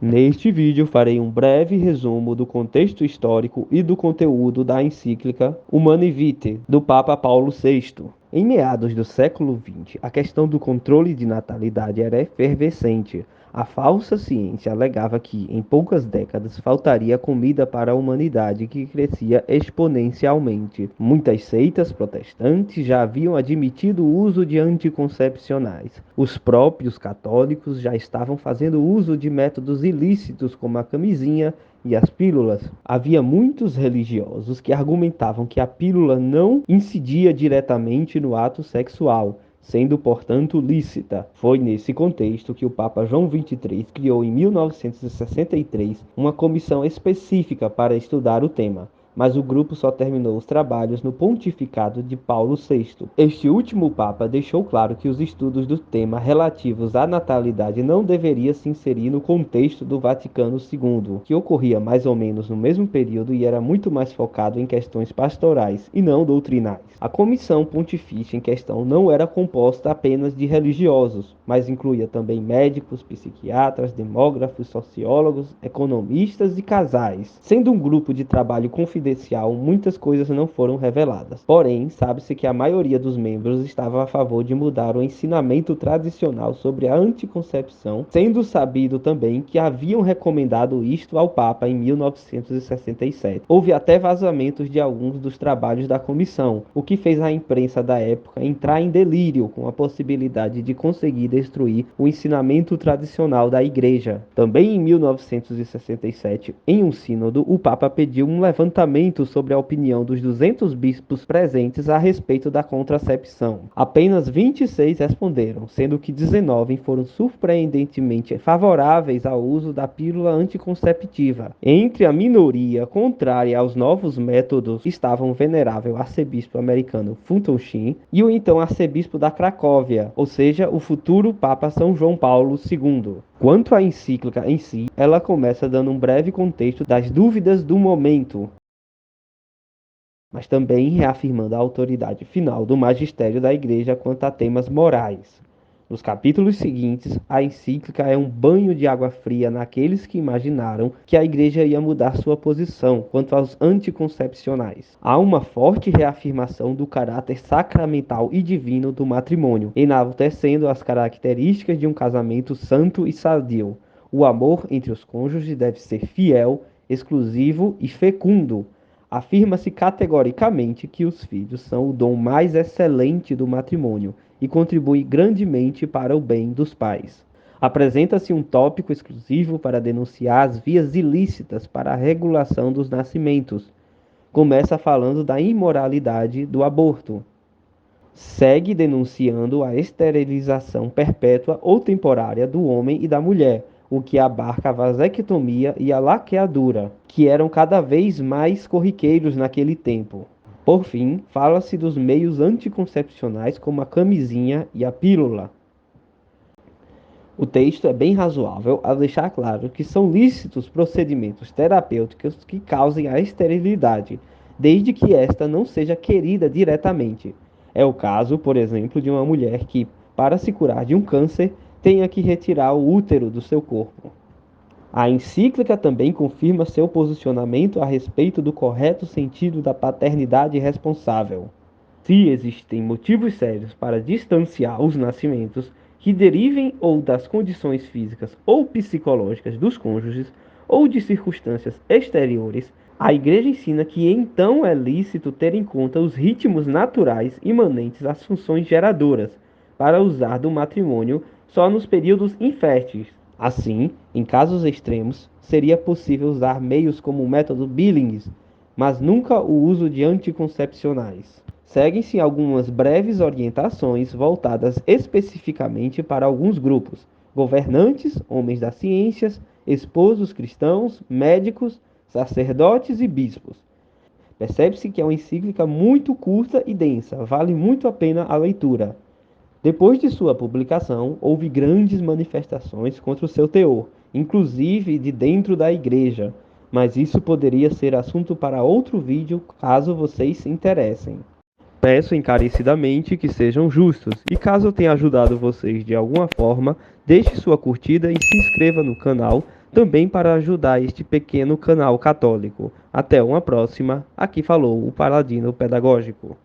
Neste vídeo farei um breve resumo do contexto histórico e do conteúdo da encíclica Humanae Vitae, do Papa Paulo VI. Em meados do século XX, a questão do controle de natalidade era efervescente. A falsa ciência alegava que, em poucas décadas, faltaria comida para a humanidade, que crescia exponencialmente. Muitas seitas protestantes já haviam admitido o uso de anticoncepcionais. Os próprios católicos já estavam fazendo uso de métodos ilícitos como a camisinha e as pílulas. Havia muitos religiosos que argumentavam que a pílula não incidia diretamente no ato sexual, sendo, portanto, lícita. Foi nesse contexto que o Papa João XXIII criou em 1963 uma comissão específica para estudar o tema, mas o grupo só terminou os trabalhos no pontificado de Paulo VI. Este último Papa deixou claro que os estudos do tema relativos à natalidade não deveriam se inserir no contexto do Vaticano II, que ocorria mais ou menos no mesmo período e era muito mais focado em questões pastorais e não doutrinais. A comissão pontifícia em questão não era composta apenas de religiosos, mas incluía também médicos, psiquiatras, demógrafos, sociólogos, economistas e casais. Sendo um grupo de trabalho confidencial, muitas coisas não foram reveladas. Porém, sabe-se que a maioria dos membros estava a favor de mudar o ensinamento tradicional sobre a anticoncepção, sendo sabido também que haviam recomendado isto ao Papa em 1967. Houve até vazamentos de alguns dos trabalhos da comissão, o que fez a imprensa da época entrar em delírio com a possibilidade de conseguir destruir o ensinamento tradicional da Igreja. Também em 1967, em um sínodo, o Papa pediu um levantamento sobre a opinião dos 200 bispos presentes a respeito da contracepção. Apenas 26 responderam, sendo que 19 foram surpreendentemente favoráveis ao uso da pílula anticonceptiva. Entre a minoria contrária aos novos métodos estavam o venerável arcebispo americano Fulton Sheen e o então arcebispo da Cracóvia, ou seja, o futuro Papa São João Paulo II. Quanto à encíclica em si, ela começa dando um breve contexto das dúvidas do momento, mas também reafirmando a autoridade final do magistério da Igreja quanto a temas morais. Nos capítulos seguintes, a encíclica é um banho de água fria naqueles que imaginaram que a Igreja ia mudar sua posição quanto aos anticoncepcionais. Há uma forte reafirmação do caráter sacramental e divino do matrimônio, enaltecendo as características de um casamento santo e sadio. O amor entre os cônjuges deve ser fiel, exclusivo e fecundo. Afirma-se categoricamente que os filhos são o dom mais excelente do matrimônio e contribui grandemente para o bem dos pais. Apresenta-se um tópico exclusivo para denunciar as vias ilícitas para a regulação dos nascimentos. Começa falando da imoralidade do aborto. Segue denunciando a esterilização perpétua ou temporária do homem e da mulher, o que abarca a vasectomia e a laqueadura, que eram cada vez mais corriqueiros naquele tempo. Por fim, fala-se dos meios anticoncepcionais como a camisinha e a pílula. O texto é bem razoável ao deixar claro que são lícitos procedimentos terapêuticos que causem a esterilidade, desde que esta não seja querida diretamente. É o caso, por exemplo, de uma mulher que, para se curar de um câncer, tenha que retirar o útero do seu corpo. A encíclica também confirma seu posicionamento a respeito do correto sentido da paternidade responsável. Se existem motivos sérios para distanciar os nascimentos que derivem ou das condições físicas ou psicológicas dos cônjuges ou de circunstâncias exteriores, a Igreja ensina que então é lícito ter em conta os ritmos naturais imanentes às funções geradoras, para usar do matrimônio só nos períodos inférteis. Assim, em casos extremos, seria possível usar meios como o método Billings, mas nunca o uso de anticoncepcionais. Seguem-se algumas breves orientações voltadas especificamente para alguns grupos: governantes, homens das ciências, esposos cristãos, médicos, sacerdotes e bispos. Percebe-se que é uma encíclica muito curta e densa, vale muito a pena a leitura. Depois de sua publicação, houve grandes manifestações contra o seu teor, inclusive de dentro da igreja, mas isso poderia ser assunto para outro vídeo caso vocês se interessem. Peço encarecidamente que sejam justos, e caso eu tenha ajudado vocês de alguma forma, deixe sua curtida e se inscreva no canal, também para ajudar este pequeno canal católico. Até uma próxima. Aqui falou o Paladino Pedagógico.